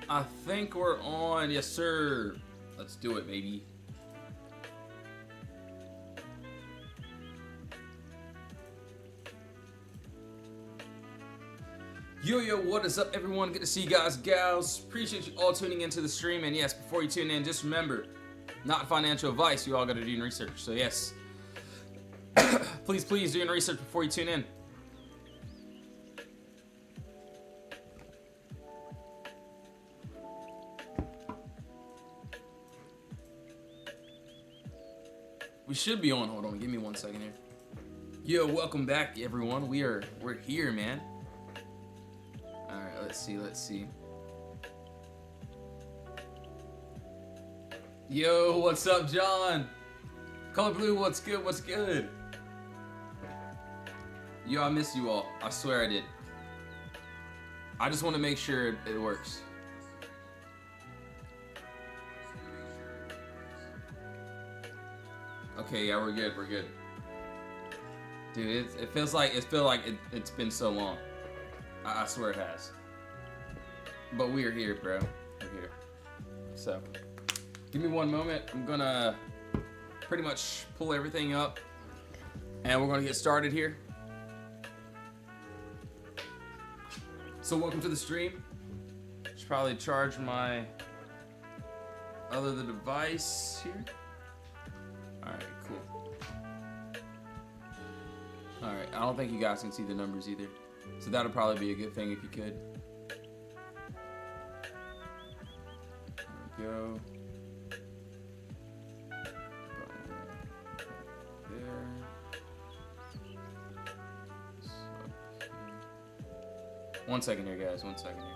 I think we're on. Yes, sir. Let's do it, baby. Yo, what is up, everyone? Good to see you guys, gals. Appreciate you all tuning into the stream. And yes, before you tune in, just remember, not financial advice. You all got to do your research. So yes, please do your research before you tune in. We should be on. Hold on, give me 1 second here. Yo, welcome back, everyone. We're here, man. All right, let's see. Yo, what's up, John? Color Blue, what's good? Yo, I miss you all. I swear I did. I just want to make sure it works. Okay, yeah, we're good. Dude, it feels like it's been so long. I swear it has. But we are here, bro. We're here. So, give me one moment. I'm gonna pretty much pull everything up, and we're gonna get started here. So, welcome to the stream. Should probably charge my other device here. Alright, cool. Alright, I don't think you guys can see the numbers either. So that'll probably be a good thing if you could. There we go. There. So, 1 second here, guys. 1 second here.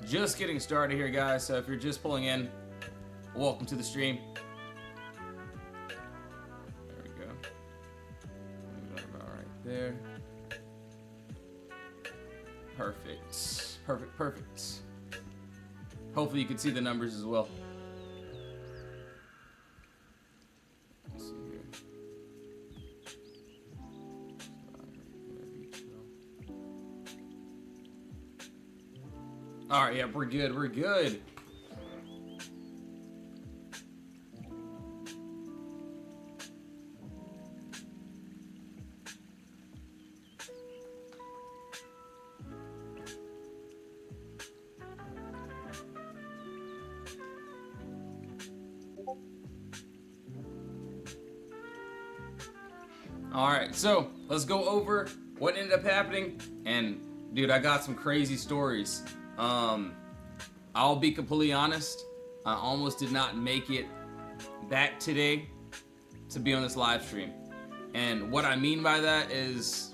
Just getting started here, guys. So if you're just pulling in, welcome to the stream. There we go. Move that about right there. Perfect. Hopefully you can see the numbers as well. Let's see here. All right, yeah, we're good. All right, so let's go over what ended up happening. And dude, I got some crazy stories. I'll be completely honest. I almost did not make it back today to be on this live stream. And what I mean by that is,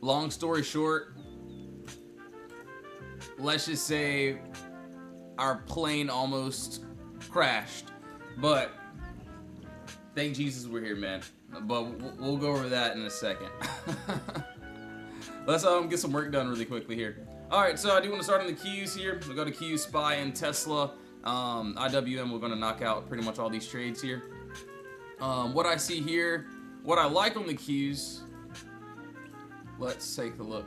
long story short, let's just say our plane almost crashed. But thank Jesus we're here, man. But we'll go over that in a second. Let's get some work done really quickly here. Alright, so I do want to start on the keys here. We'll go to Q, SPY, and Tesla. IWM, we're going to knock out pretty much all these trades here. What I see here, what I like on the Qs, let's take a look.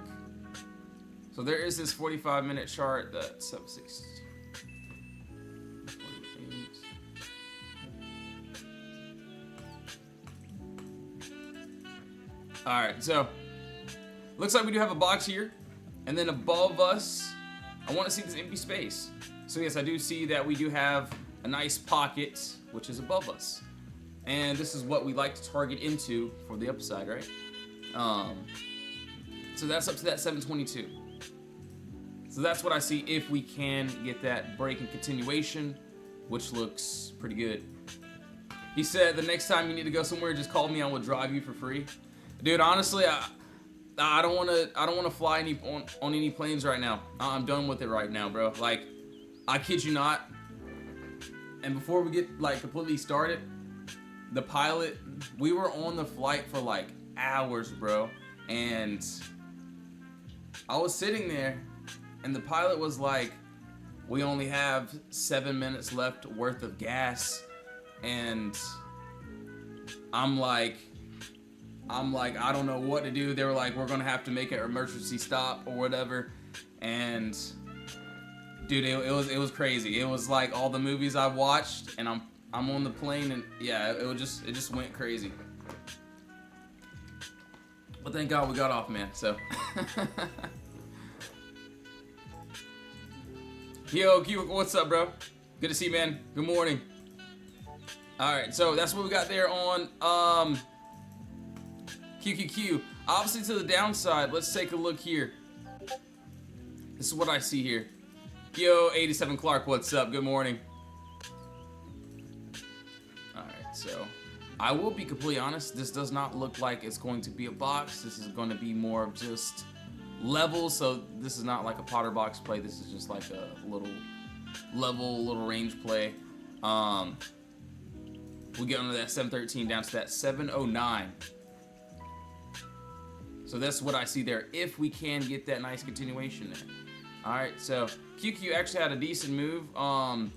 So there is this 45-minute chart that's 760. Alright, so looks like we do have a box here. And then above us, I want to see this empty space. So yes, I do see that we do have a nice pocket, which is above us. And this is what we like to target into for the upside, right? So that's up to that 722. So that's what I see if we can get that break and continuation, which looks pretty good. He said the next time you need to go somewhere, just call me. I will drive you for free. Dude, honestly, I don't want to fly on any planes right now. I'm done with it right now, bro. Like, I kid you not. And before we get like completely started, the pilot, we were on the flight for like hours, bro. And I was sitting there, and the pilot was like, "We only have 7 minutes left worth of gas," and I'm like, I don't know what to do. They were like, we're gonna have to make an emergency stop or whatever. And dude, it was crazy. It was like all the movies I watched, and I'm on the plane, and yeah, it just went crazy. But thank God we got off, man. So. Yo, Q, what's up, bro? Good to see you, man. Good morning. All right, so that's what we got there on QQQ. Obviously, to the downside, let's take a look here. This is what I see here. Yo, 87 Clark, what's up? Good morning. All right, so I will be completely honest. This does not look like it's going to be a box. This is going to be more of just levels. So this is not like a Potter box play. This is just like a little level, little range play. We get under that 713 down to that 709. So that's what I see there. If we can get that nice continuation there. All right, so QQ actually had a decent move. And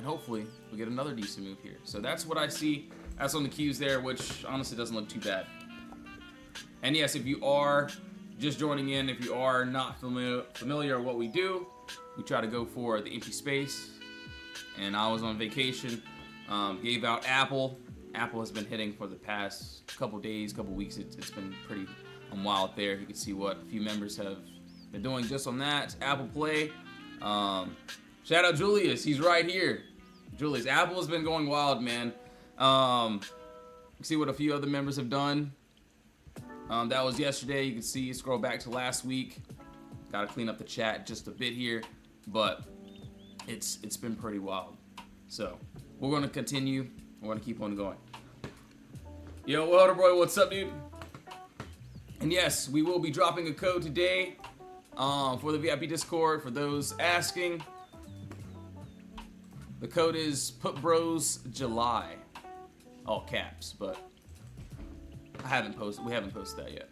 hopefully we get another decent move here. So that's what I see. That's on the Qs there, which honestly doesn't look too bad. And yes, if you are just joining in, if you are not familiar with what we do, we try to go for the empty space. And I was on vacation, gave out Apple. Apple has been hitting for the past couple days, couple weeks. It's been pretty wild there. You can see what a few members have been doing just on that. Apple Play. Shout out Julius. He's right here. Julius, Apple has been going wild, man. See what a few other members have done. That was yesterday. You can see, scroll back to last week. Got to clean up the chat just a bit here, but it's been pretty wild. So we're going to continue. We're going to keep on going. Yo, Welder Boy, what's up, dude? And yes, we will be dropping a code today for the VIP Discord. For those asking, the code is PutBrosJuly. All caps, but we haven't posted that yet.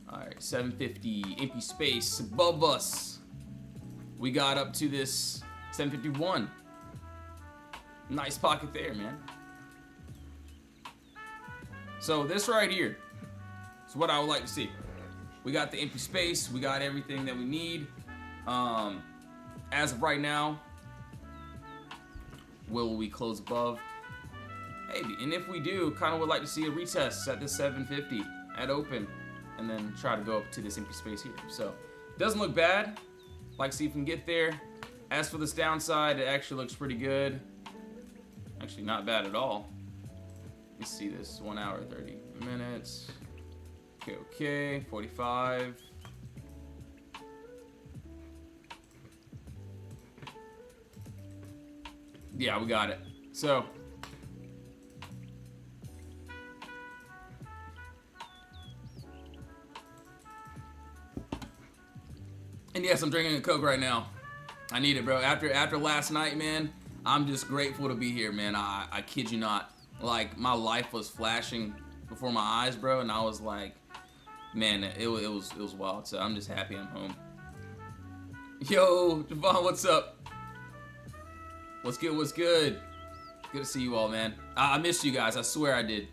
All right, 750 empty space above us. We got up to this 751. Nice pocket there, man. So this right here is what I would like to see. We got the empty space. We got everything that we need. As of right now, will we close above? Maybe. And if we do, kind of would like to see a retest at this 750 at open, and then try to go up to this empty space here. So doesn't look bad. Like to see if we can get there. As for this downside, it actually looks pretty good. Actually not bad at all. Let's see this, 1 hour, 30 minutes. Okay, 45. Yeah, we got it. So, and yes, I'm drinking a Coke right now. I need it, bro. After last night, man, I'm just grateful to be here, man. I kid you not. Like, my life was flashing before my eyes, bro, and I was like, man, it was wild. So I'm just happy I'm home. Yo, Javon, what's up? What's good? What's good? Good to see you all, man. I missed you guys. I swear I did.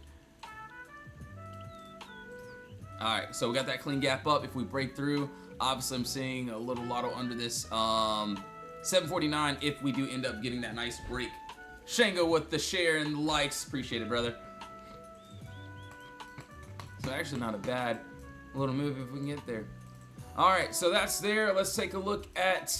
All right, so we got that clean gap up. If we break through, obviously I'm seeing a little lotto under this 749 if we do end up getting that nice break. Shango with the share and the likes. Appreciate it, brother. So actually not a bad little move if we can get there. All right, so that's there. Let's take a look at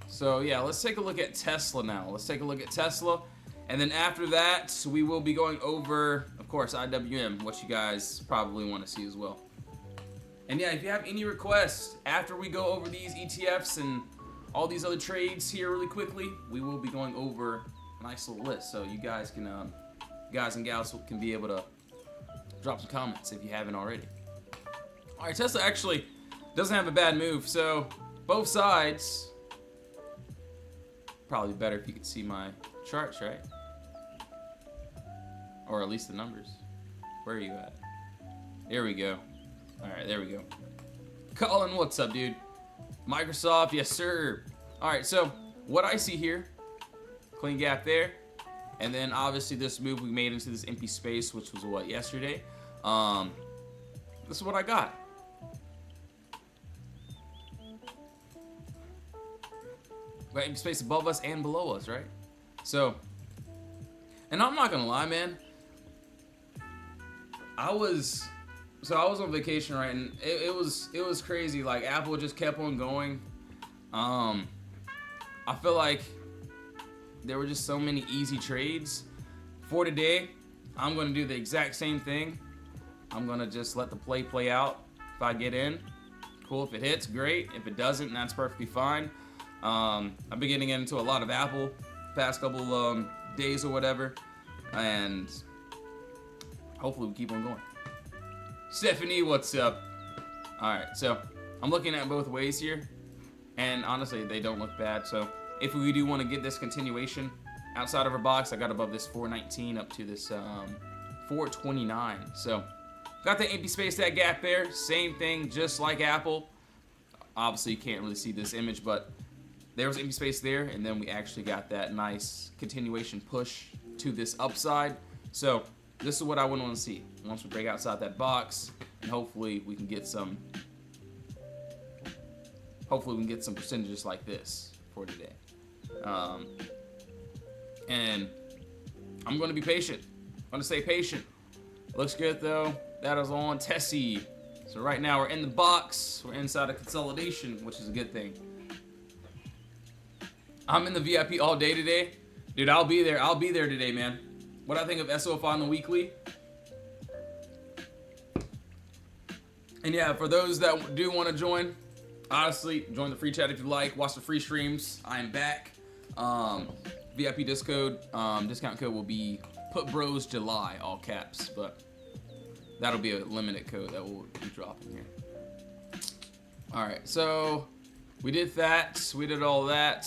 so yeah, let's take a look at Tesla now. Let's take a look at Tesla. And then after that, we will be going over, of course, IWM, what you guys probably want to see as well. And yeah, if you have any requests after we go over these ETFs and all these other trades here really quickly, we will be going over a nice little list. So you guys can, guys and gals can be able to drop some comments if you haven't already. All right, Tesla actually doesn't have a bad move. So both sides, probably better if you could see my charts, right? Or at least the numbers. Where are you at? There we go. All right, there we go. Colin, what's up, dude? Microsoft, yes sir. All right, so what I see here, clean gap there, and then obviously this move we made into this empty space, which was what, yesterday. This is what I got. Got empty space above us and below us, right? So, and I'm not gonna lie, man. I was on vacation, right, and it was crazy. Like, Apple just kept on going. I feel like there were just so many easy trades. For today, I'm gonna do the exact same thing. I'm gonna just let the play out. If I get in, cool. If it hits, great. If it doesn't, that's perfectly fine. I've been getting into a lot of Apple past couple days or whatever, and hopefully we keep on going. Stephanie, what's up? Alright, so I'm looking at both ways here, and honestly, they don't look bad. So if we do want to get this continuation outside of our box, I got above this 419 up to this 429. So got the empty space, that gap there. Same thing, just like Apple. Obviously, you can't really see this image, but there was empty space there, and then we actually got that nice continuation push to this upside. So this is what I would want to see once we break outside that box, and hopefully we can get some. Hopefully we can get some percentages like this for today. And I'm going to be patient. I'm going to stay patient. Looks good though. That is on Tessie. So right now we're in the box. We're inside a consolidation, which is a good thing. I'm in the VIP all day today. Dude, I'll be there. I'll be there today, man. What I think of SOFI on the weekly. And yeah, for those that do want to join, honestly, join the free chat if you like. Watch the free streams. I am back. VIP discount code will be PutBrosJuly, all caps, but that'll be a limited code that will be dropping here. All right, so we did that. We did all that.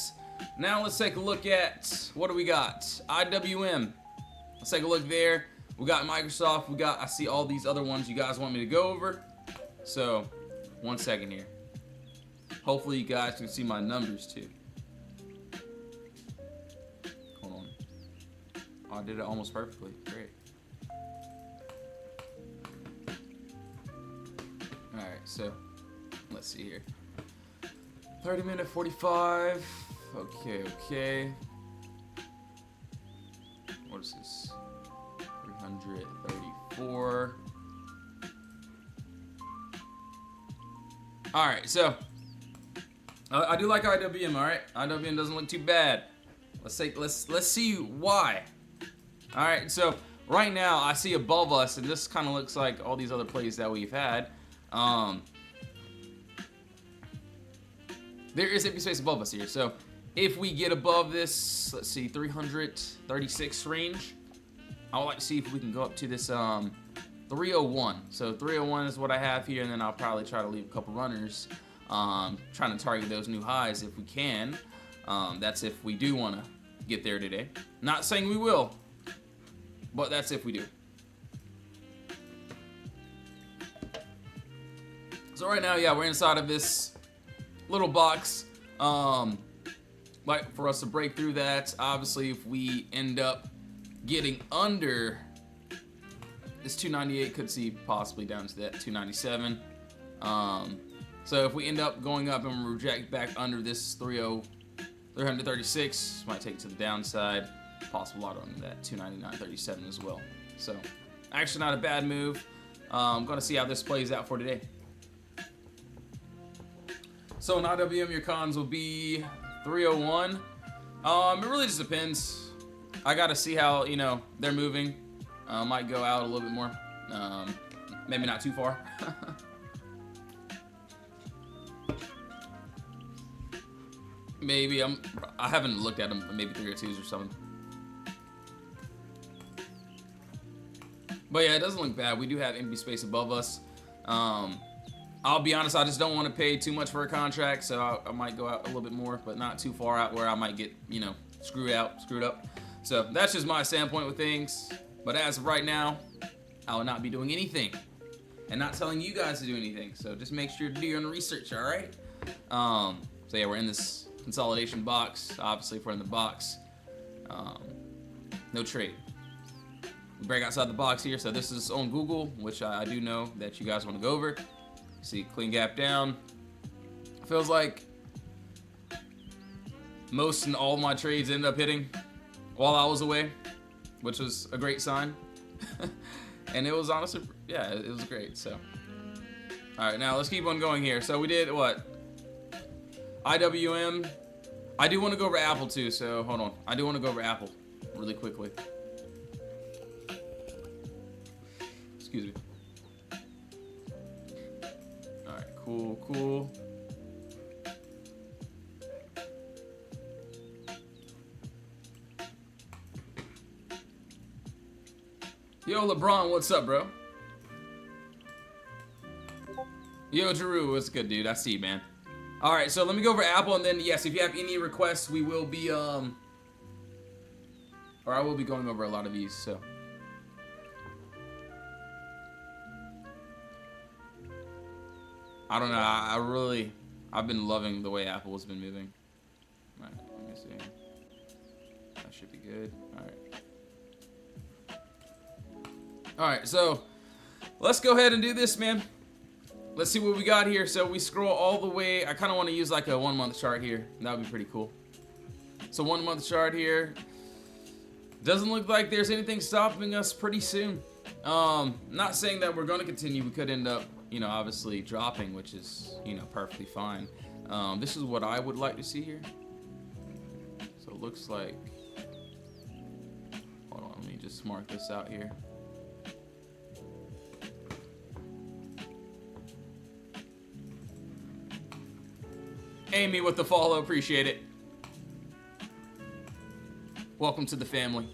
Now let's take a look at, what do we got? IWM. Let's take a look there. We got Microsoft. I see all these other ones you guys want me to go over. So, 1 second here. Hopefully you guys can see my numbers too. Hold on. Oh, I did it almost perfectly. Great. Alright, so let's see here. 30-minute 45. Okay. What is this? 334. Alright, so I do like IWM, alright? IWM doesn't look too bad. Let's see why. Alright, so right now I see above us, and this kind of looks like all these other plays that we've had. There is empty space above us here, so if we get above this, let's see, 336 range, I would like to see if we can go up to this 301. So 301 is what I have here, and then I'll probably try to leave a couple runners, trying to target those new highs if we can. That's if we do want to get there today. Not saying we will, but that's if we do. So right now, yeah, we're inside of this little box. Like for us to break through that, obviously if we end up getting under this 298, could see possibly down to that 297. So if we end up going up and reject back under this 336, might take it to the downside. Possible lot on that 299.37 as well. So actually not a bad move. I'm gonna see how this plays out for today. So in IWM, your cons will be 301. It really just depends. I gotta see how, they're moving. Might go out a little bit more. Maybe not too far. Maybe I haven't looked at them, maybe 302s or something. But yeah, it doesn't look bad. We do have empty space above us. I'll be honest, I just don't want to pay too much for a contract, so I might go out a little bit more, but not too far out where I might get, screwed up. So that's just my standpoint with things. But as of right now, I will not be doing anything and not telling you guys to do anything. So just make sure to do your own research, all right? So yeah, we're in this consolidation box. Obviously, if we're in the box, no trade. We break outside the box here. So this is on Google, which I do know that you guys want to go over. See, clean gap down. Feels like most and all of my trades ended up hitting while I was away, which was a great sign. And it was honestly, yeah, it was great. So, all right, now let's keep on going here. So we did what? IWM. I do want to go over Apple too. So hold on. I do want to go over Apple really quickly. Excuse me. All right, cool. Yo, LeBron, what's up, bro? Yo, Drew, what's good, dude? I see you, man. All right, so let me go over Apple, and then, yes, if you have any requests, we will be, or I will be going over a lot of these, so. I don't know, I've been loving the way Apple has been moving. All right, let me see. That should be good. All right. Alright, so let's go ahead and do this, man. Let's see what we got here. So we scroll all the way. I kind of want to use like a 1 month chart here. That would be pretty cool. So 1 month chart here. Doesn't look like there's anything stopping us pretty soon. Not saying that we're going to continue. We could end up, you know, obviously dropping, which is, you know, perfectly fine. This is what I would like to see here. So it looks like, hold on, let me just mark this out here. Amy with the follow, appreciate it. Welcome to the family.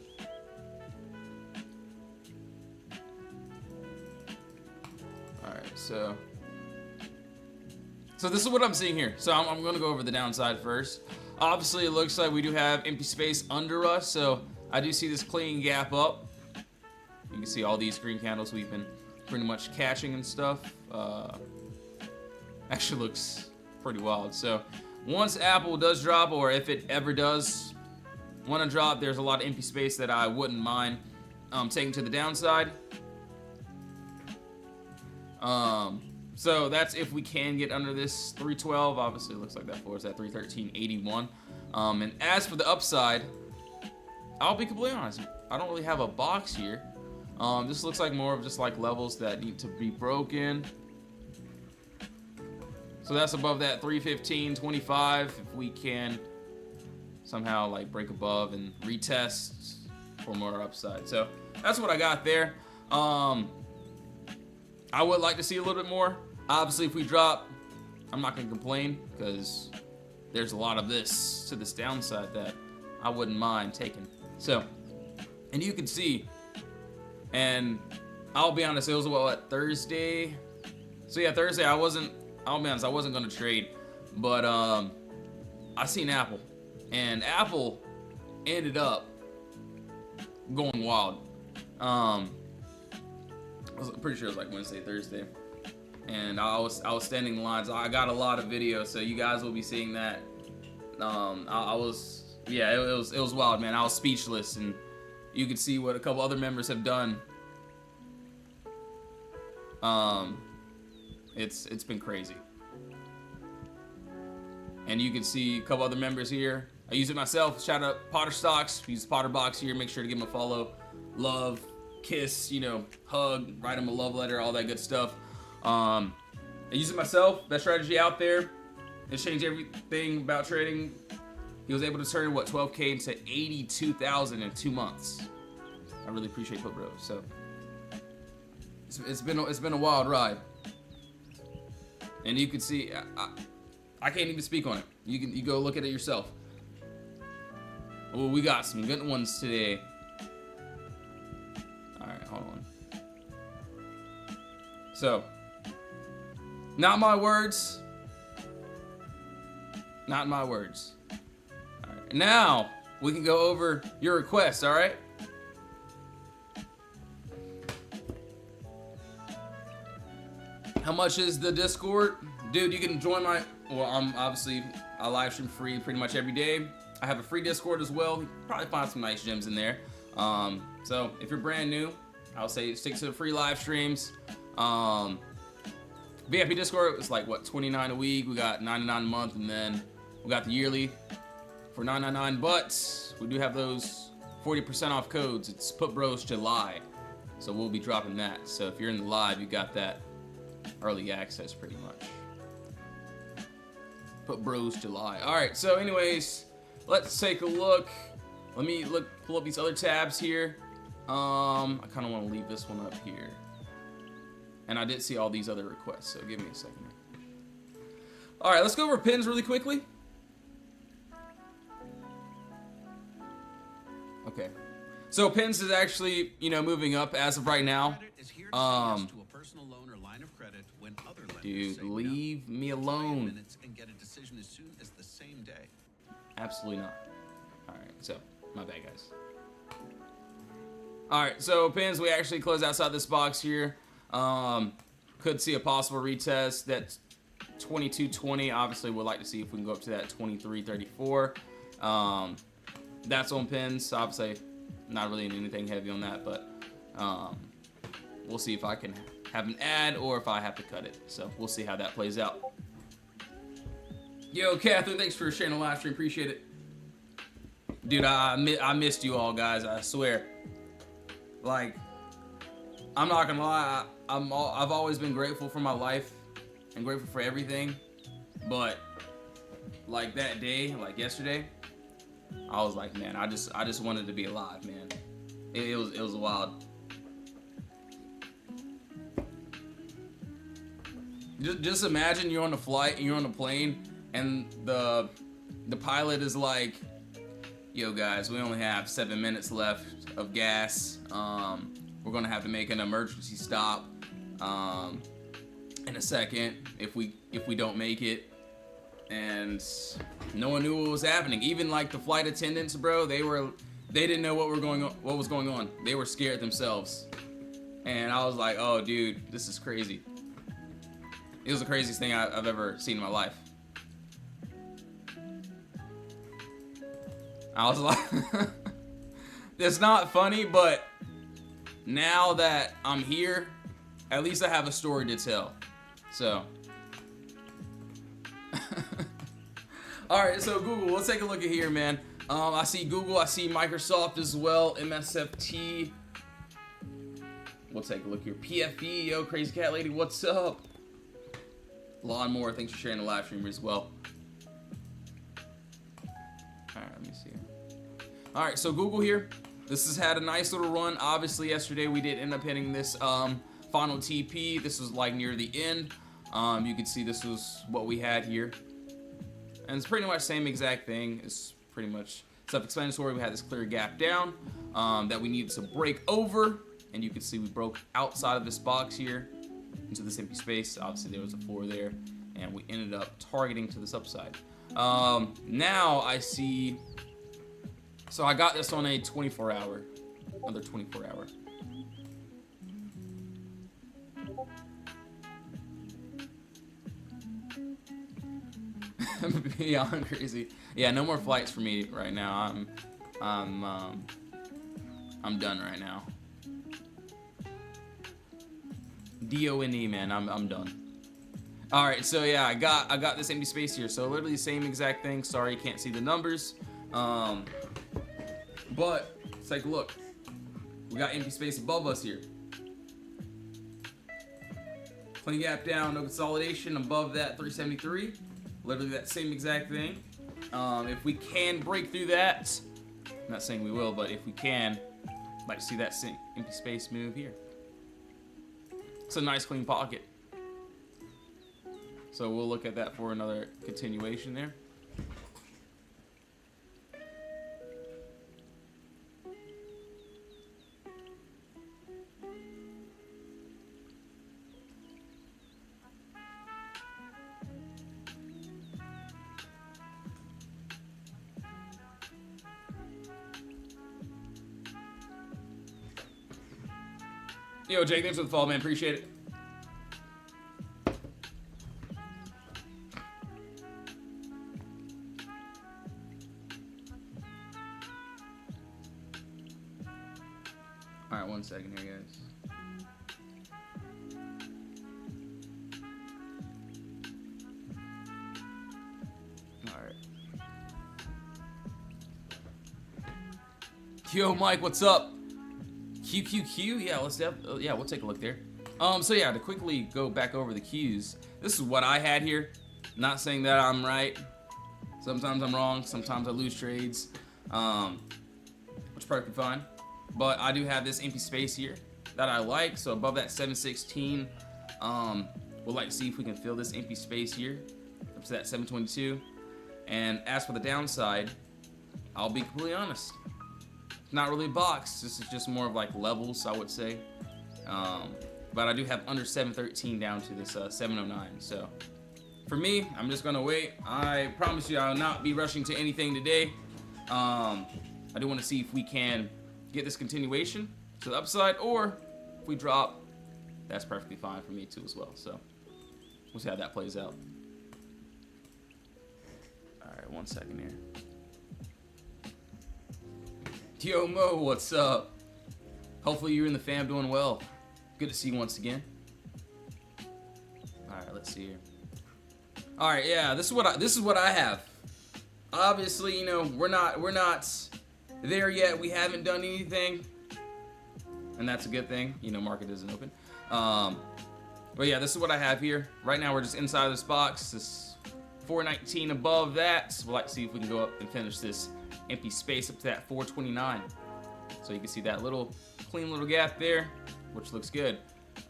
Alright, so this is what I'm seeing here. So I'm gonna go over the downside first. Obviously, it looks like we do have empty space under us, so I do see this clean gap up. You can see all these green candles we've been pretty much catching and stuff. Actually looks pretty wild. So once Apple does drop, or if it ever does want to drop, there's a lot of empty space that I wouldn't mind taking to the downside. So that's if we can get under this 312. Obviously it looks like that floor is at 313.81. And as for the upside, I'll be completely honest, I don't really have a box here. This looks like more of just like levels that need to be broken. So that's above that 315.25. If we can somehow like break above and retest for more upside. So that's what I got there. I would like to see a little bit more. Obviously, if we drop, I'm not going to complain because there's a lot of this to this downside that I wouldn't mind taking. So, and you can see, and I'll be honest, it was what, Thursday? So yeah, Thursday I'll be honest, I wasn't going to trade, but I seen Apple, and Apple ended up going wild. I was pretty sure it was like Wednesday, Thursday, and I was standing in lines. I got a lot of videos, so you guys will be seeing that. It was wild, man. I was speechless, and you could see what a couple other members have done. It's been crazy. And you can see a couple other members here. I use it myself. Shout out Potter Stocks. Use Potter Box here. Make sure to give him a follow. Love, kiss, you know, hug, write him a love letter, all that good stuff. I use it myself. Best strategy out there. It's changed everything about trading. He was able to turn what, 12K into 82,000 in 2 months. I really appreciate Put Bros. So it's been a wild ride. And you can see, I can't even speak on it. You go look at it yourself. Oh, we got some good ones today. All right, hold on. So, not my words. Not my words. All right, now we can go over your requests. All right. How much is the Discord? Dude, you can join my, well, I live stream free pretty much every day. I have a free Discord as well. You can probably find some nice gems in there. So if you're brand new, I'll say stick to the free live streams. VIP Discord is like, what, $29 a week. We got $99 a month, and then we got the yearly for $9.99. But we do have those 40% off codes. It's Put Bros July. So we'll be dropping that. So if you're in the live, you got that early access pretty much. Put Bros July. Alright, so anyways, let's take a look. Let me pull up these other tabs here. I kind of want to leave this one up here. And I did see all these other requests, so give me a second. Alright, let's go over pins really quickly. Okay. So pins is actually, moving up as of right now. Dude, leave me alone. Absolutely not. Alright, so, my bad, guys. Alright, so pins, we actually closed outside this box here. Could see a possible retest. That's 2220. Obviously, we'd like to see if we can go up to that 2334. That's on pins. Obviously, not really anything heavy on that, but we'll see if I can have an ad or if I have to cut it. So we'll see how that plays out. Yo, Catherine, thanks for sharing the live stream. Appreciate it. Dude, I missed you all, guys. I swear. Like, I'm not gonna lie. I've always been grateful for my life and grateful for everything. But like that day, like yesterday, I was like, man, I just wanted to be alive, man. It was wild. Just imagine you're on a flight and you're on a plane and the pilot is like, yo guys, we only have 7 minutes left of gas. We're gonna have to make an emergency stop in a second if we don't make it. And no one knew what was happening. Even like the flight attendants, bro, they didn't know what was going on. They were scared themselves. And I was like, oh dude, this is crazy. It was the craziest thing I've ever seen in my life. I was like, it's not funny, but now that I'm here, at least I have a story to tell. So. Alright, so Google, let's take a look at here, man. I see Google, I see Microsoft as well, MSFT. We'll take a look here. PFE, yo, Crazy Cat Lady, what's up? Lawnmower, thanks for sharing the live stream as well. Alright, let me see here. Alright, so Google here. This has had a nice little run. Obviously, yesterday we did end up hitting this final TP. This was like near the end. You can see this was what we had here. And it's pretty much the same exact thing. It's pretty much self-explanatory. We had this clear gap down that we needed to break over. And you can see we broke outside of this box here into this empty space. Obviously, there was a floor there. And we ended up targeting to this upside. Now I see... So I got this on a 24-hour. Another 24-hour. Beyond crazy. Yeah, no more flights for me right now. I'm done right now. D-O-N-E, man. I'm done. All right, so yeah, I got this empty space here. So literally the same exact thing. Sorry, you can't see the numbers. But let's take a look. We got empty space above us here. Clean gap down, no consolidation above that 373. Literally that same exact thing. If we can break through that, I'm not saying we will, but if we can, I'd like to see that empty space move here. It's a nice clean pocket. So we'll look at that for another continuation there. Yo, Jake, thanks for the follow, man. Appreciate it. Alright, 1 second here, guys. Alright. Yo, Mike, what's up? QQQ? Yeah, we'll take a look there. So yeah, to quickly go back over the cues, this is what I had here. Not saying that I'm right. Sometimes I'm wrong. Sometimes I lose trades, which is perfectly fine. But I do have this empty space here that I like. So above that 716, we'll like to see if we can fill this empty space here up to that 722. And as for the downside, I'll be completely honest. It's not really a box. This is just more of like levels, I would say. But I do have under 713 down to this 709. So for me, I'm just gonna wait. I promise you, I will not be rushing to anything today. I do want to see if we can get this continuation to the upside, or if we drop, that's perfectly fine for me too as well. So we'll see how that plays out. All right, 1 second here. Yo, Mo, what's up? Hopefully you're in the fam doing well. Good to see you once again. All right, let's see here. All right, yeah, this is what I have. Obviously, you know, we're not there yet. We haven't done anything, and that's a good thing. You know, market isn't open. But yeah, this is what I have here. Right now, we're just inside of this box. This 419 above that. So we'll like to see if we can go up and finish this empty space up to that 429. So you can see that little clean little gap there, which looks good.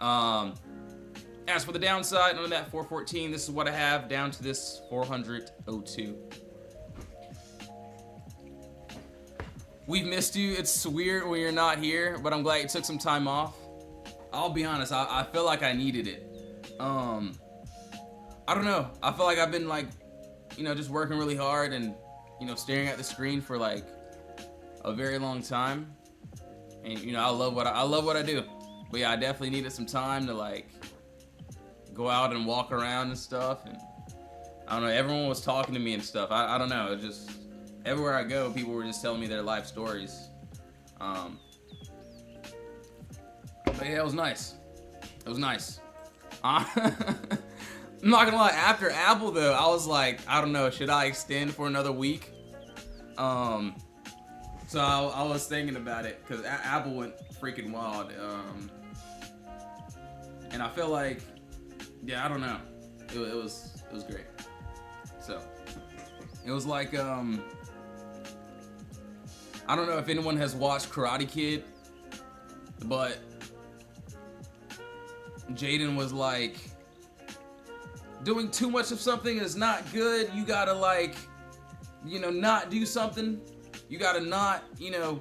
As for the downside, under that 414, this is what I have down to this 402. We've missed you. It's weird when you're not here, but I'm glad you took some time off. I'll be honest, I feel like I needed it. I don't know. I feel like I've been like, you know, just working really hard and, you know, staring at the screen for like a very long time. And, you know, I love what I do. But yeah, I definitely needed some time to like go out and walk around and stuff. And I don't know, everyone was talking to me and stuff. I don't know, it just everywhere I go, people were just telling me their life stories. But yeah, it was nice. It was nice. I'm not gonna lie, after Apple though, I was like, I don't know, should I extend for another week? So I was thinking about it, because Apple went freaking wild. And I feel like, yeah, I don't know. It was great. So it was like, I don't know if anyone has watched Karate Kid, but Jaden was like, doing too much of something is not good. You gotta like, you know, not do something. You gotta not, you know,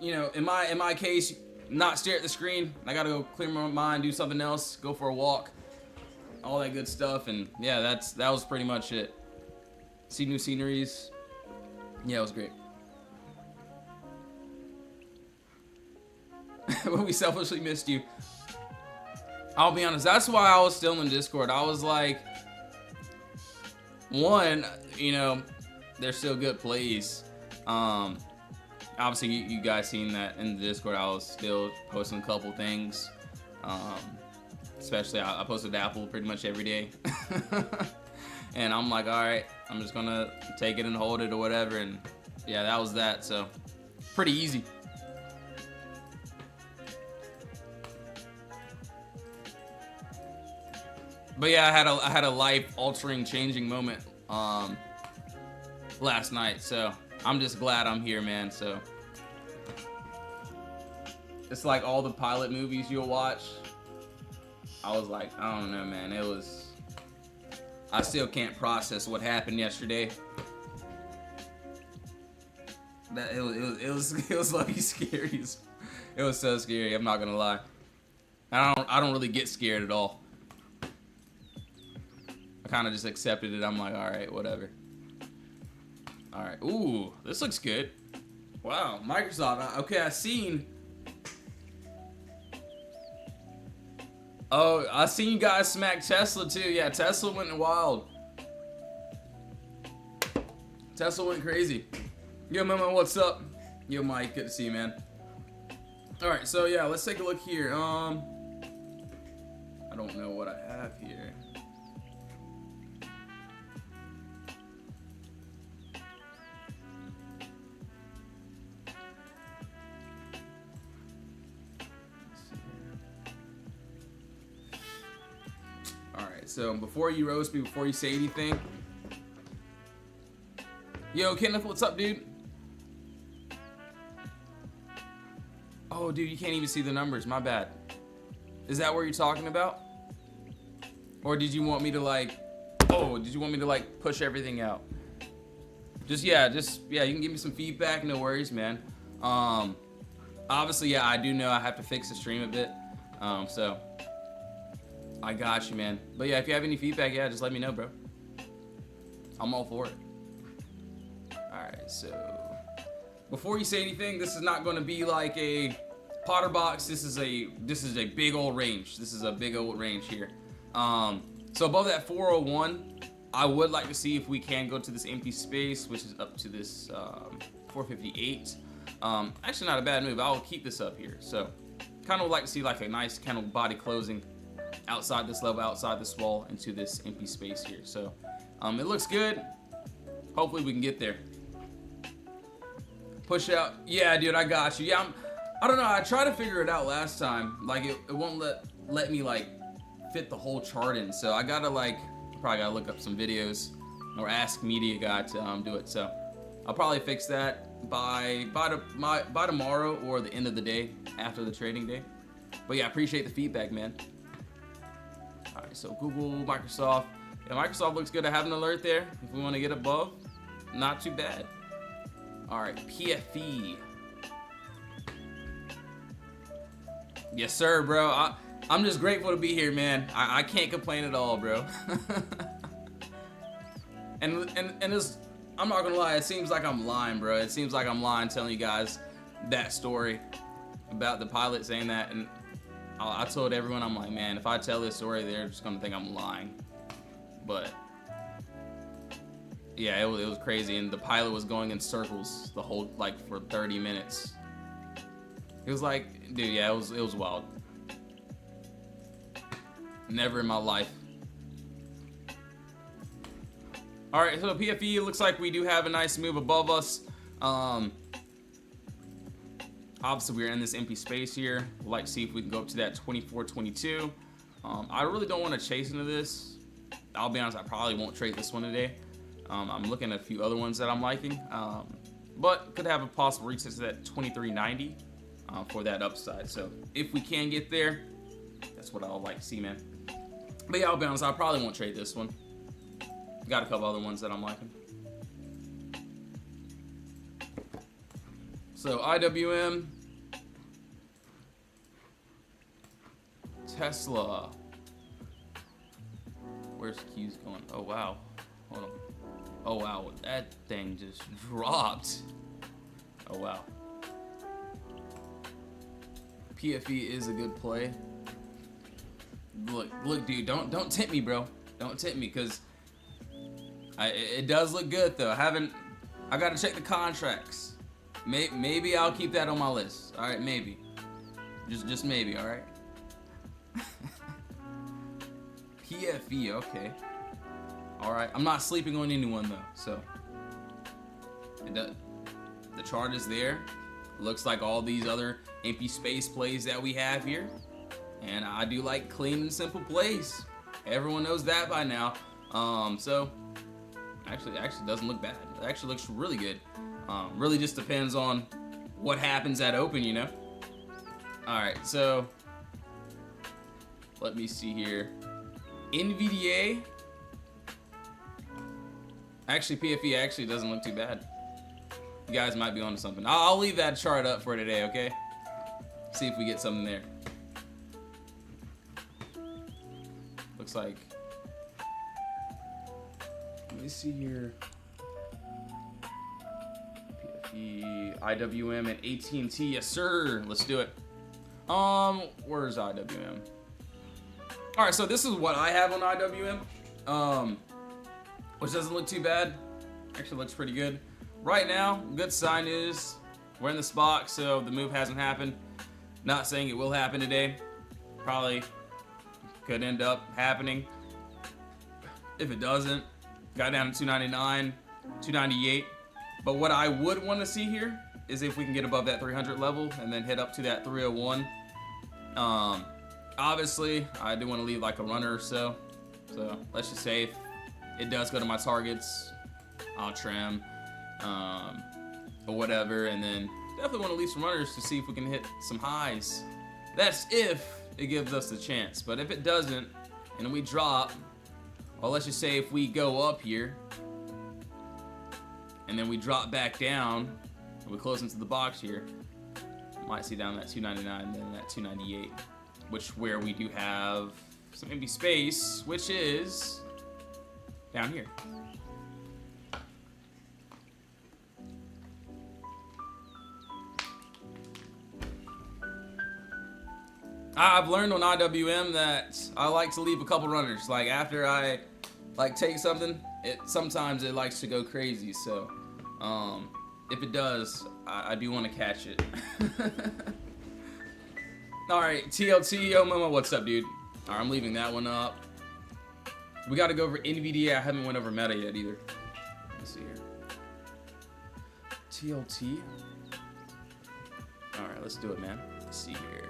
in my case, not stare at the screen. I gotta go clear my mind, do something else, go for a walk, all that good stuff. And yeah, that was pretty much it. See new sceneries. Yeah, it was great. But we selfishly missed you. I'll be honest, that's why I was still in Discord. I was like, one, you know, they're still good plays. Obviously, you guys seen that in the Discord. I was still posting a couple things. Especially, I posted Apple pretty much every day. And I'm like, all right, I'm just gonna take it and hold it or whatever. And yeah, that was that. So, pretty easy. But yeah, I had a life-altering, changing moment last night. So I'm just glad I'm here, man. So it's like all the pilot movies you'll watch. I was like, I don't know, man. I still can't process what happened yesterday. That it was like scary. It was so scary. I'm not gonna lie. I don't really get scared at all. I kind of just accepted it. I'm like, all right, whatever. All right. Ooh, this looks good. Wow, Microsoft. Okay, I seen. Oh, I seen you guys smack Tesla too. Yeah, Tesla went wild. Tesla went crazy. Yo, Mama, what's up? Yo, Mike, good to see you, man. All right, so yeah, let's take a look here. I don't know what I have here. All right, so before you roast me, before you say anything, yo, Kenneth, what's up, dude? Oh, dude, you can't even see the numbers. My bad. Is that what you're talking about? Or did you want me to like, did you want me to like push everything out? Yeah, you can give me some feedback. No worries, man. Obviously, yeah, I do know I have to fix the stream a bit. So I got you, man. But yeah, if you have any feedback, yeah, just let me know, bro. I'm all for it. All right, so before you say anything, this is not going to be like a Potter box. This is a big old range. This is a big old range here. So above that 401, I would like to see if we can go to this empty space, which is up to this 458. Actually, not a bad move. I'll keep this up here. So kind of would like to see like a nice kind of body closing outside this level, outside this wall, into this empty space here. So it looks good. Hopefully we can get there. Push out. Yeah, dude, I got you. Yeah, I don't know. I tried to figure it out last time. Like it won't let me like fit the whole chart in. So I gotta like probably gotta look up some videos or ask media guy to do it. So I'll probably fix that by tomorrow or the end of the day after the trading day. But yeah, I appreciate the feedback, man. All right, so Google, Microsoft. Yeah, Microsoft looks good. I have an alert there. If we want to get above, not too bad. All right, PFE. Yes, sir, bro. I'm just grateful to be here, man. I can't complain at all, bro. and it's, I'm not gonna lie, it seems like I'm lying, bro. It seems like I'm lying telling you guys that story about the pilot saying that, and I told everyone, I'm like, man, if I tell this story, they're just gonna think I'm lying. But yeah, it was crazy, and the pilot was going in circles the whole, like, for 30 minutes. It was like, dude, yeah, it was wild. Never in my life. All right, so PFE, it looks like we do have a nice move above us. Obviously, we're in this empty space here. We'd like to see if we can go up to that 24.22. I really don't want to chase into this. I'll be honest, I probably won't trade this one today. I'm looking at a few other ones that I'm liking, but could have a possible retest to that 23.90 for that upside. So if we can get there, that's what I would like to see, man. But yeah, I'll be honest, I probably won't trade this one. Got a couple other ones that I'm liking. So IWM, Tesla. Where's Q's going? Oh wow, hold on. Oh wow, that thing just dropped. Oh wow. PFE is a good play. Look, dude, don't tempt me, bro. Don't tempt me, cause it does look good though. I gotta check the contracts. Maybe I'll keep that on my list. All right, maybe. Just maybe. All right. PFE, okay. All right. I'm not sleeping on anyone though, so the chart is there. Looks like all these other empty space plays that we have here, and I do like clean and simple plays. Everyone knows that by now. So actually doesn't look bad. It actually looks really good. Really just depends on what happens at open, you know. All right, so let me see here. NVDA. Actually, PFE actually doesn't look too bad. You guys might be onto something. I'll leave that chart up for today, okay? See if we get something there. Looks like. Let me see here. PFE, IWM, and AT&T. Yes, sir. Let's do it. Where's IWM? All right, so this is what I have on IWM. Which doesn't look too bad. Actually looks pretty good. Right now, good sign is we're in this box, so the move hasn't happened. Not saying it will happen today. Probably could end up happening. If it doesn't, got down to 299, 298. But what I would want to see here is if we can get above that 300 level and then hit up to that 301. Obviously, I do want to leave like a runner or so. So let's just say if it does go to my targets, I'll trim or whatever, and then definitely want to leave some runners to see if we can hit some highs. That's if it gives us the chance. But if it doesn't, and we drop, or let's just say if we go up here, and then we drop back down, and we close into the box here, might see down that 299, then that 298, which where we do have some empty space, which is down here. I've learned on IWM that I like to leave a couple runners. Like after I like take something, sometimes it likes to go crazy. So if it does, I do want to catch it. All right, TLT, yo Momo, what's up, dude? All right, I'm leaving that one up. We got to go over NVDA. I haven't went over Meta yet either. Let's see here. TLT. All right, let's do it, man. Let's see here.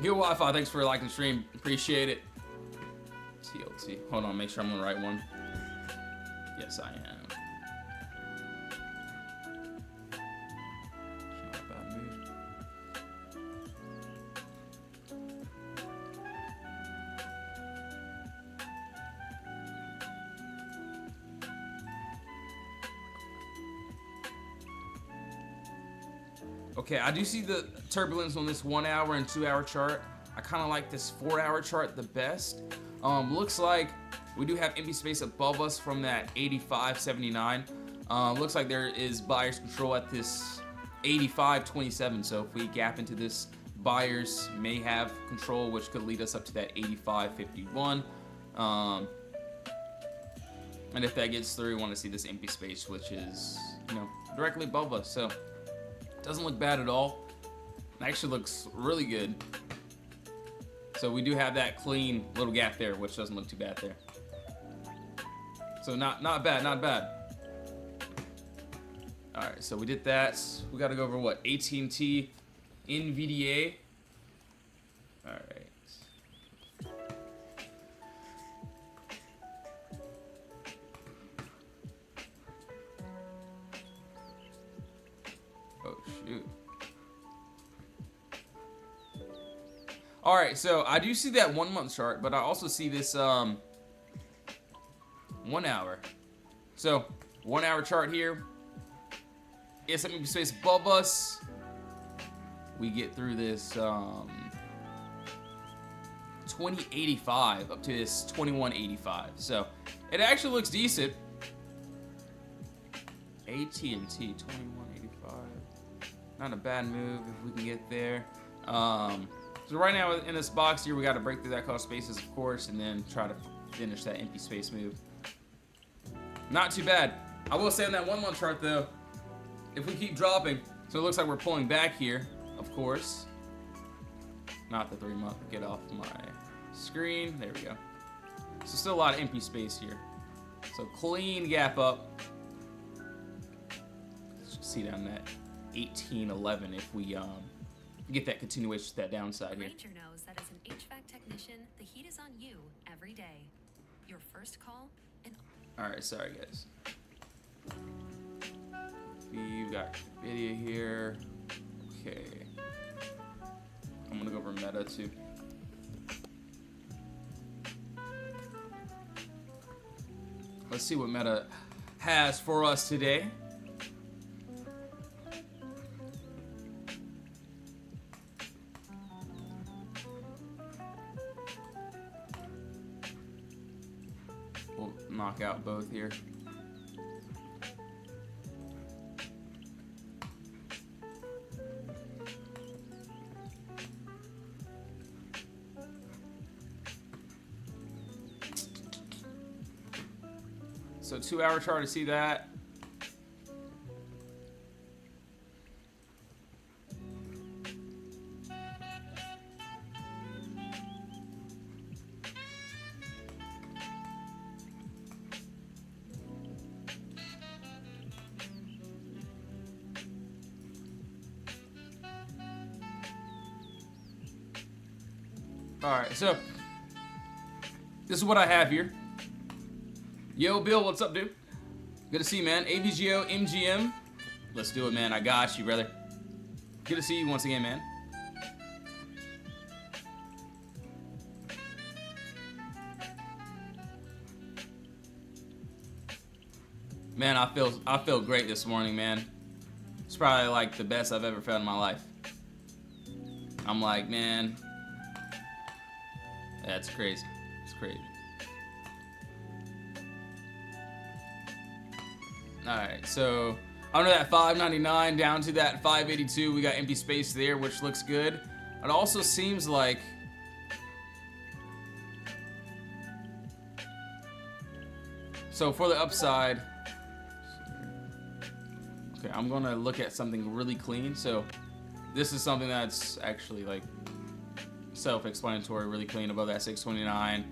Yo Wi-Fi, thanks for liking the stream. Appreciate it. TLT. Hold on, make sure I'm on the right one. Yes, I am. Not a bad move. Okay, I do see the turbulence on this 1 hour and 2 hour chart. I kind of like this 4 hour chart the best. Looks like we do have empty space above us from that 85.79. Looks like there is buyer's control at this 85.27. So if we gap into this, buyers may have control, which could lead us up to that 85.51. And if that gets through, we want to see this empty space, which is, you know, directly above us. So doesn't look bad at all. It actually looks really good. So we do have that clean little gap there, which doesn't look too bad there. So not bad, not bad. All right, so we did that. We got to go over what? AT&T, NVDA. All right. Oh shoot. All right, so I do see that 1 month chart, but I also see this 1 hour. So 1 hour chart here. It's empty space above us. We get through this 2085 up to this 2185. So it actually looks decent. AT&T 2185. Not a bad move if we can get there. So right now in this box here, we got to break through that cost spaces, of course, and then try to finish that empty space move. Not too bad. I will say on that 1 month chart though, if we keep dropping, so it looks like we're pulling back here, of course. Not the 3 month. Get off my screen. There we go. So still a lot of empty space here. So clean gap up. Let's just see down that 1811 if we get that continuation to that downside here. Ranger knows that as an HVAC technician, the heat is on you every day. Your first call and... Alright, sorry guys. We've got video here. Okay. I'm gonna go over Meta too. Let's see what Meta has for us today. We'll knock out both here. So 2 hour chart to see that. Alright, so this is what I have here. Yo, Bill, what's up, dude? Good to see you, man. AVGO, MGM. Let's do it, man. I got you, brother. Good to see you once again, man. Man, I feel great this morning, man. It's probably like the best I've ever felt in my life. I'm like, man, that's crazy. It's crazy. Alright, so under that $5.99 down to that $5.82, we got empty space there, which looks good. It also seems like so for the upside, okay, I'm gonna look at something really clean. So this is something that's actually like self-explanatory, really clean above that 629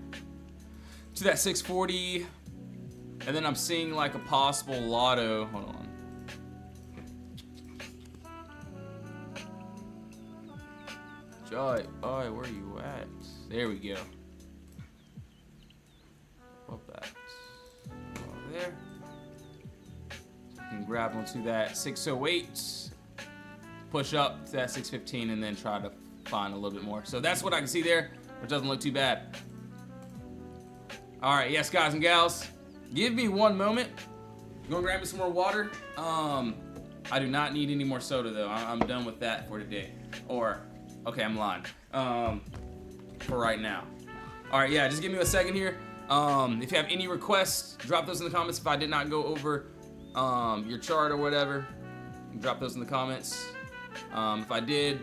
to that 640. And then I'm seeing like a possible lotto. Hold on. Joy, oh, where are you at? There we go. Above that. Over there. So I can grab onto that 608. Push up to that 615 and then try to find a little bit more. So that's what I can see there, which doesn't look too bad. All right, yes, guys and gals. Give me one moment. Go grab me some more water. I do not need any more soda though. I'm done with that for today. Or, okay, I'm lying. For right now. All right, yeah, just give me a second here. If you have any requests, drop those in the comments. If I did not go over your chart or whatever, drop those in the comments. If I did,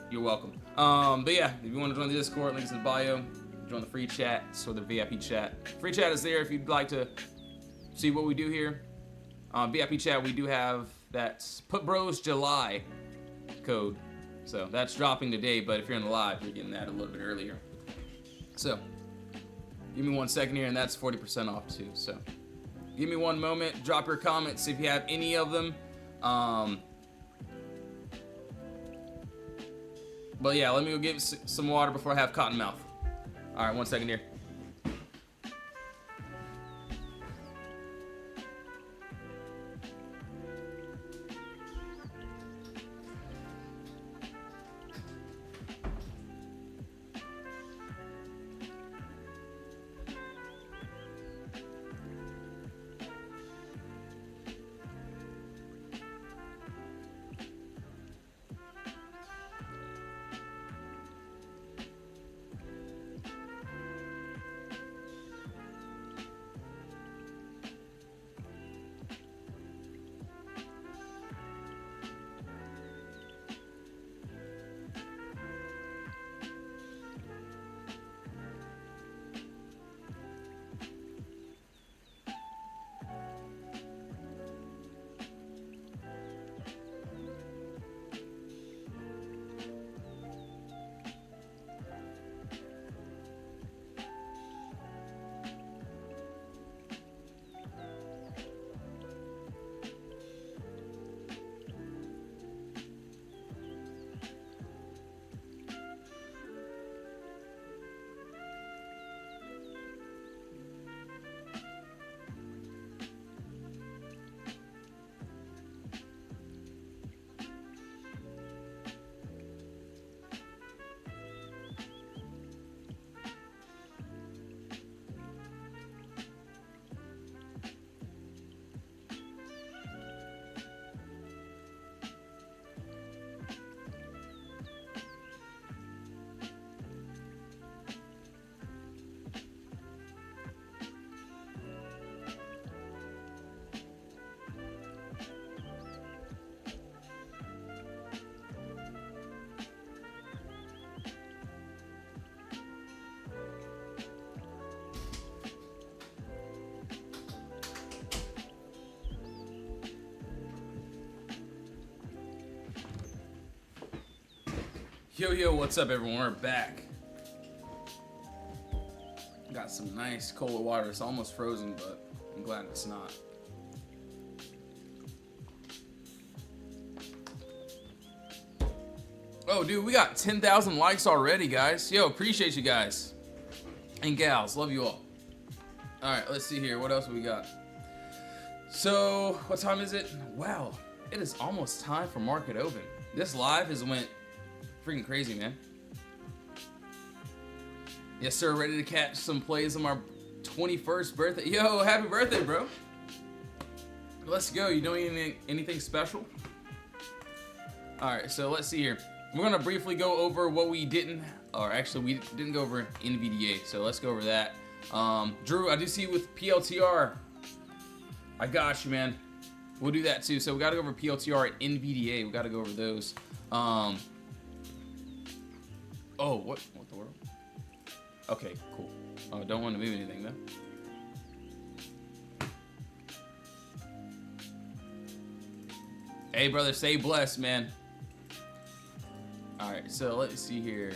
you're welcome. But yeah, if you want to join the Discord, links in the bio. Join the free chat, so the VIP chat. Free chat is there if you'd like to see what we do here. VIP chat, we do have that Put Bros July code. So that's dropping today, but if you're in the live, you're getting that a little bit earlier. So give me 1 second here, and that's 40% off too. So give me one moment, drop your comments if you have any of them. But yeah, let me go get some water before I have cotton mouth. All right, 1 second here. Yo, what's up, everyone? We're back. Got some nice cold water. It's almost frozen, but I'm glad it's not. Oh, dude, we got 10,000 likes already, guys. Yo, appreciate you guys. And gals, love you all. All right, let's see here. What else we got? So, what time is it? Wow, it is almost time for Market Open. This live has went freaking crazy, man. Yes, sir, ready to catch some plays on my 21st birthday. Yo, happy birthday, bro. Let's go. You doing anything special? All right, so let's see here. We're gonna briefly go over what we didn't, or actually we didn't go over NVDA, so let's go over that. Drew, I do see you with PLTR. I got you, man. We'll do that too. So we gotta go over PLTR and NVDA. We gotta go over those. Oh, what the world? Okay, cool. Oh, don't want to move anything though. Hey, brother, stay blessed, man. All right, so let's see here.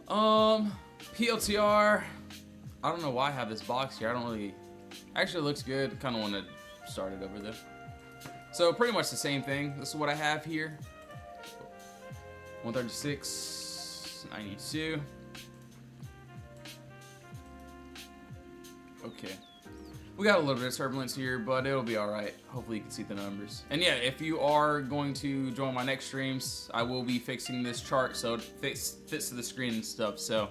PLTR. I don't know why I have this box here. I don't really. Actually, it looks good. Kind of want to start it over though. So pretty much the same thing. This is what I have here. 136, 92. Okay. We got a little bit of turbulence here, but it'll be all right. Hopefully you can see the numbers. And yeah, if you are going to join my next streams, I will be fixing this chart so it fits to the screen and stuff. So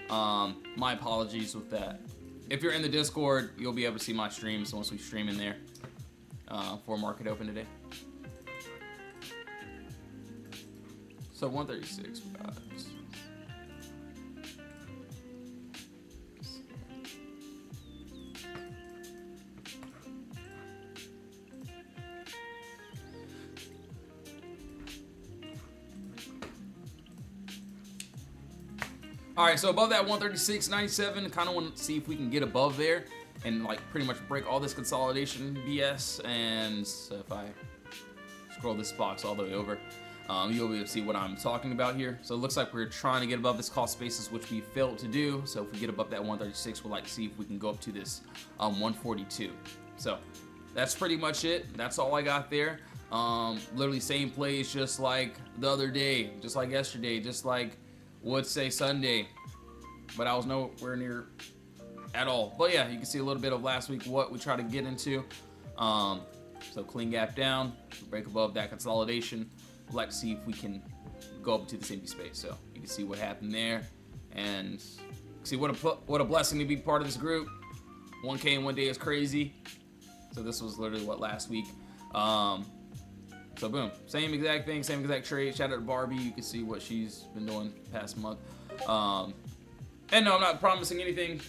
my apologies with that. If you're in the Discord, you'll be able to see my streams once we stream in there for Market Open today. So 136 we got. All right, so above that 136.97, kind of want to see if we can get above there and like pretty much break all this consolidation BS. And so if I scroll this box all the way over, you'll be able to see what I'm talking about here. So it looks like we're trying to get above this cost basis, which we failed to do. So if we get above that 136, we'd like to see if we can go up to this 142. So that's pretty much it. That's all I got there. Literally same plays, just like the other day, just like yesterday, just like would say Sunday, but I was nowhere near at all. But yeah, you can see a little bit of last week what we try to get into. So clean gap down, break above that consolidation. We'd like to see if we can go up to this empty space. So you can see what happened there, and see what a blessing to be part of this group. 1K in one day is crazy. So this was literally what, last week. So boom, same exact thing, same exact trade. Shout out to Barbie. You can see what she's been doing past month. And no, I'm not promising anything.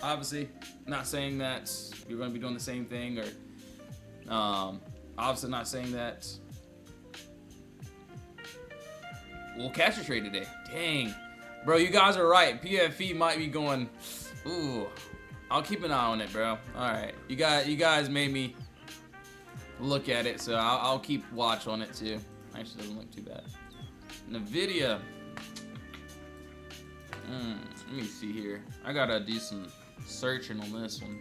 Obviously, not saying that you're going to be doing the same thing, or obviously not saying that we'll catch a trade today. Dang, bro, you guys are right. PFE might be going. Ooh, I'll keep an eye on it, bro. All right, you guys made me look at it, so I'll keep watch on it too. Actually, doesn't look too bad. NVIDIA. Let me see here. I gotta do some searching on this one.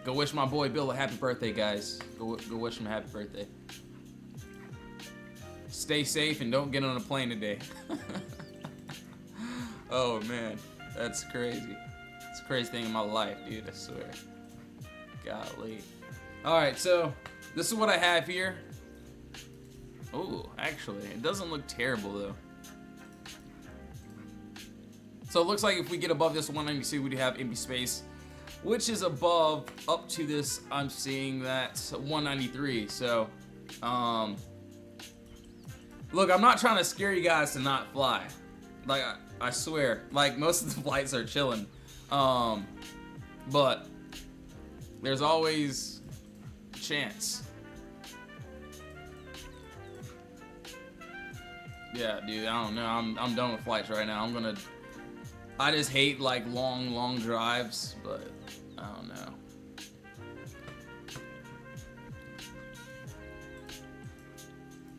Go wish my boy Bill a happy birthday, guys. Go wish him a happy birthday. Stay safe and don't get on a plane today. Oh man, that's crazy. It's the craziest thing in my life, dude, I swear. Golly. Alright, so this is what I have here. Oh, actually, it doesn't look terrible though. So it looks like if we get above this 192, we do have empty space, which is above up to this, I'm seeing that 193. So, look, I'm not trying to scare you guys to not fly. Like, I swear, like, most of the flights are chilling. But there's always a chance. Yeah, dude, I don't know. I'm done with flights right now. I just hate, like, long drives, but I don't know.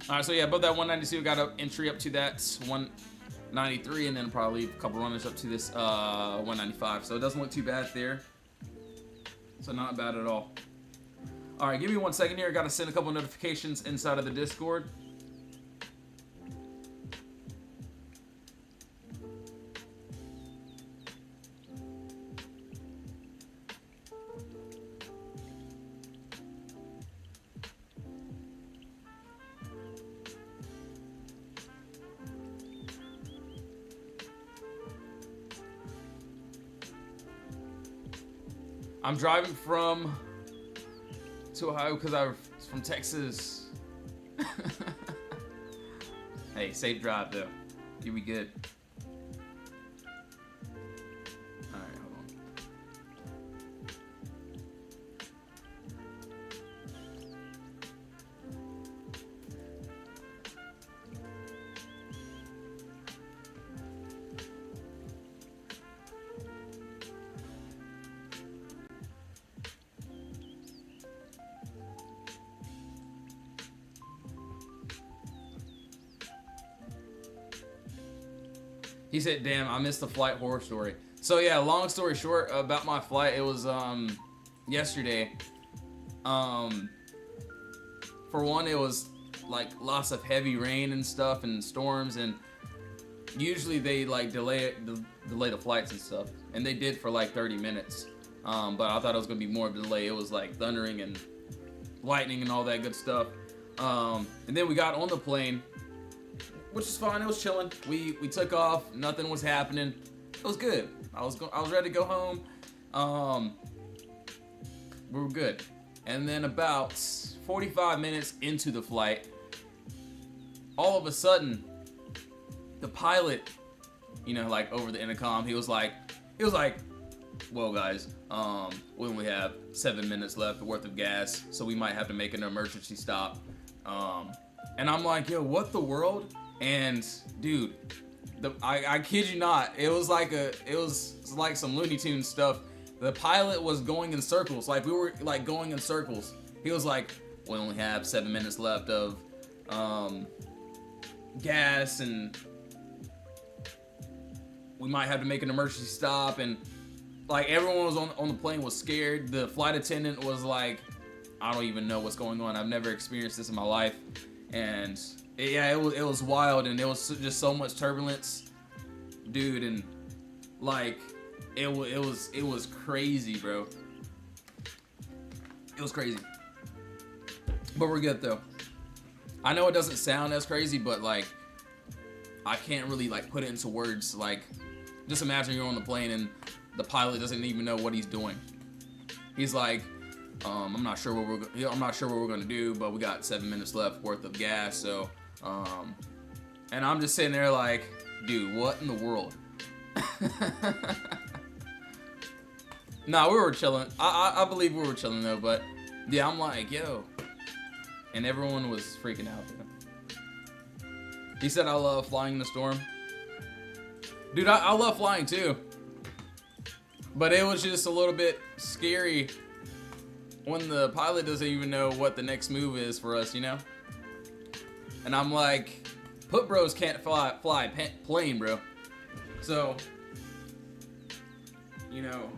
Alright, so yeah, above that 192, we got an entry up to that 193, and then probably a couple runners up to this 195. So it doesn't look too bad there. So not bad at all. All right, give me 1 second here. I got to send a couple notifications inside of the Discord. I'm driving to Ohio because I'm from Texas. Hey, safe drive though. You'll be good. Alright, hold on. He said, damn, I missed the flight horror story. So yeah, long story short about my flight, it was yesterday. For one, it was like lots of heavy rain and stuff and storms, and usually they like delay the flights and stuff, and they did for like 30 minutes. But I thought it was gonna be more of a delay. It was like thundering and lightning and all that good stuff. And then we got on the plane, which is fine. It was chilling. We took off. Nothing was happening. It was good. I was ready to go home. We were good. And then about 45 minutes into the flight, all of a sudden, the pilot, you know, like over the intercom, he was like, well, guys, we only have 7 minutes left worth of gas, so we might have to make an emergency stop. And I'm like, yo, what the world? And dude, I kid you not, it was like some Looney Tunes stuff. The pilot was going in circles, like we were like going in circles. He was like, we only have 7 minutes left of gas, and we might have to make an emergency stop. And like everyone was on the plane was scared. The flight attendant was like, I don't even know what's going on. I've never experienced this in my life. And yeah, it was wild, and there was just so much turbulence, dude, and like it was crazy, bro. It was crazy, but we're good though. I know it doesn't sound as crazy, but like I can't really like put it into words. Like, just imagine you're on the plane and the pilot doesn't even know what he's doing. He's like, I'm not sure what we're gonna do, but we got 7 minutes left worth of gas, so and I'm just sitting there like, dude, what in the world? Nah, we were chilling. I believe we were chilling though, but yeah, I'm like, yo, and everyone was freaking out, dude. He said, I love flying in the storm. Dude, I love flying too, but it was just a little bit scary when the pilot doesn't even know what the next move is for us, you know? And I'm like, put bros can't fly plane, bro. So, you know,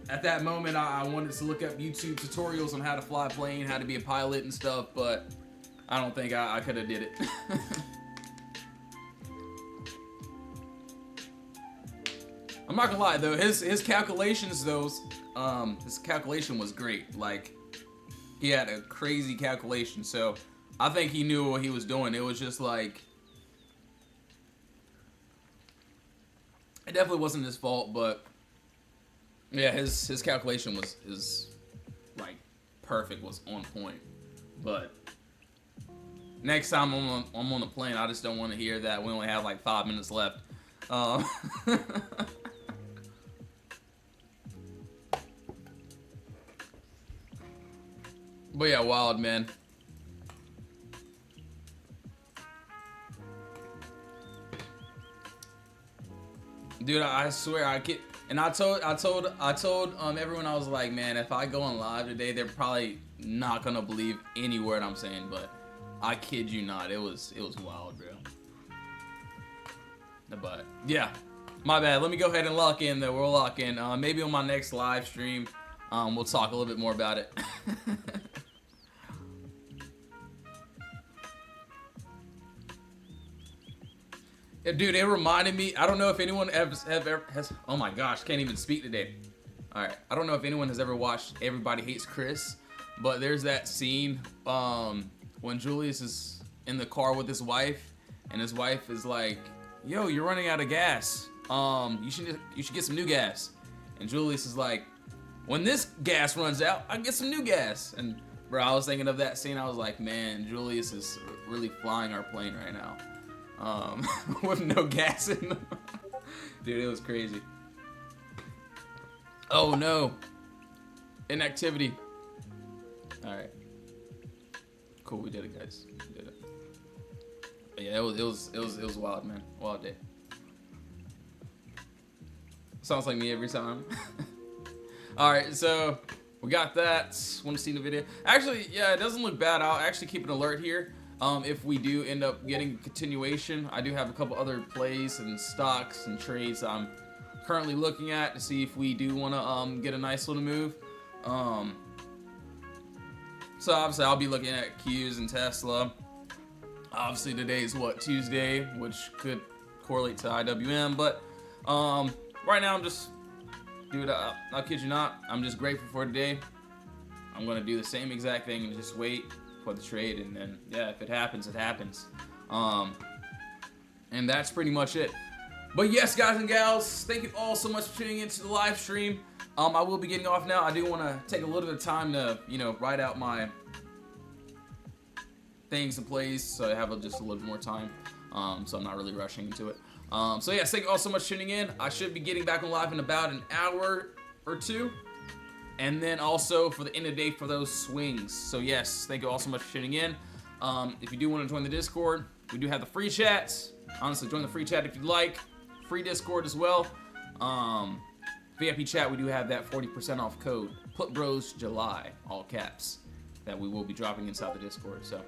at that moment, I wanted to look up YouTube tutorials on how to fly a plane, how to be a pilot and stuff, but I don't think I could have did it. I'm not gonna lie though, his calculations, his calculation was great. Like, he had a crazy calculation, so I think he knew what he was doing. It was just like, it definitely wasn't his fault, but yeah, his calculation was like perfect, was on point. But next time I'm on the plane, I just don't want to hear that we only have like 5 minutes left. But yeah, wild, man. Dude, I swear I get, and I told everyone, I was like, man, if I go on live today, they're probably not gonna believe any word I'm saying, but I kid you not, it was wild, bro. But yeah, my bad. Let me go ahead and lock in though. We'll lock in. Maybe on my next live stream, we'll talk a little bit more about it. Yeah, dude, it reminded me. I don't know if anyone has. Oh my gosh, can't even speak today. All right, I don't know if anyone has ever watched Everybody Hates Chris, but there's that scene when Julius is in the car with his wife, and his wife is like, "Yo, you're running out of gas. You should get some new gas." And Julius is like, "When this gas runs out, I get some new gas." And bro, I was thinking of that scene. I was like, man, Julius is really flying our plane right now. With no gas in them. Dude, it was crazy. Oh no. Inactivity. Alright. Cool, we did it, guys. We did it. But yeah, it was wild, man. Wild day. Sounds like me every time. Alright, so we got that. Want to see the video? Actually, yeah, it doesn't look bad. I'll actually keep an alert here. If we do end up getting a continuation, I do have a couple other plays and stocks and trades I'm currently looking at to see if we do want to get a nice little move. So obviously I'll be looking at Qs and Tesla. Obviously today is what, Tuesday, which could correlate to IWM, but right now I'm just, dude, I'll kid you not, I'm just grateful for today. I'm gonna do the same exact thing and just wait for the trade, and then yeah, if it happens, it happens. And that's pretty much it. But yes, guys and gals, thank you all so much for tuning into the live stream. I will be getting off now. I do want to take a little bit of time to, you know, write out my things and plays, so I have just a little bit more time. So I'm not really rushing into it. So yes, thank you all so much for tuning in. I should be getting back on live in about an hour or two. And then also for the end of the day for those swings. So yes, thank you all so much for tuning in. If you do want to join the Discord, we do have the free chats. Honestly, join the free chat if you'd like. Free Discord as well. VIP chat, we do have that 40% off code. Put Bros July, all caps, that we will be dropping inside the Discord. So,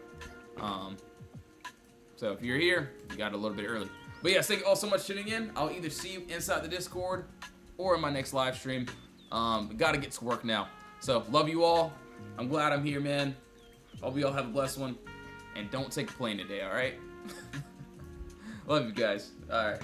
so if you're here, you got a little bit early. But yes, thank you all so much for tuning in. I'll either see you inside the Discord or in my next live stream. Gotta get to work now. So, love you all. I'm glad I'm here, man. Hope you all have a blessed one. And don't take a plane today, alright? Love you guys. Alright.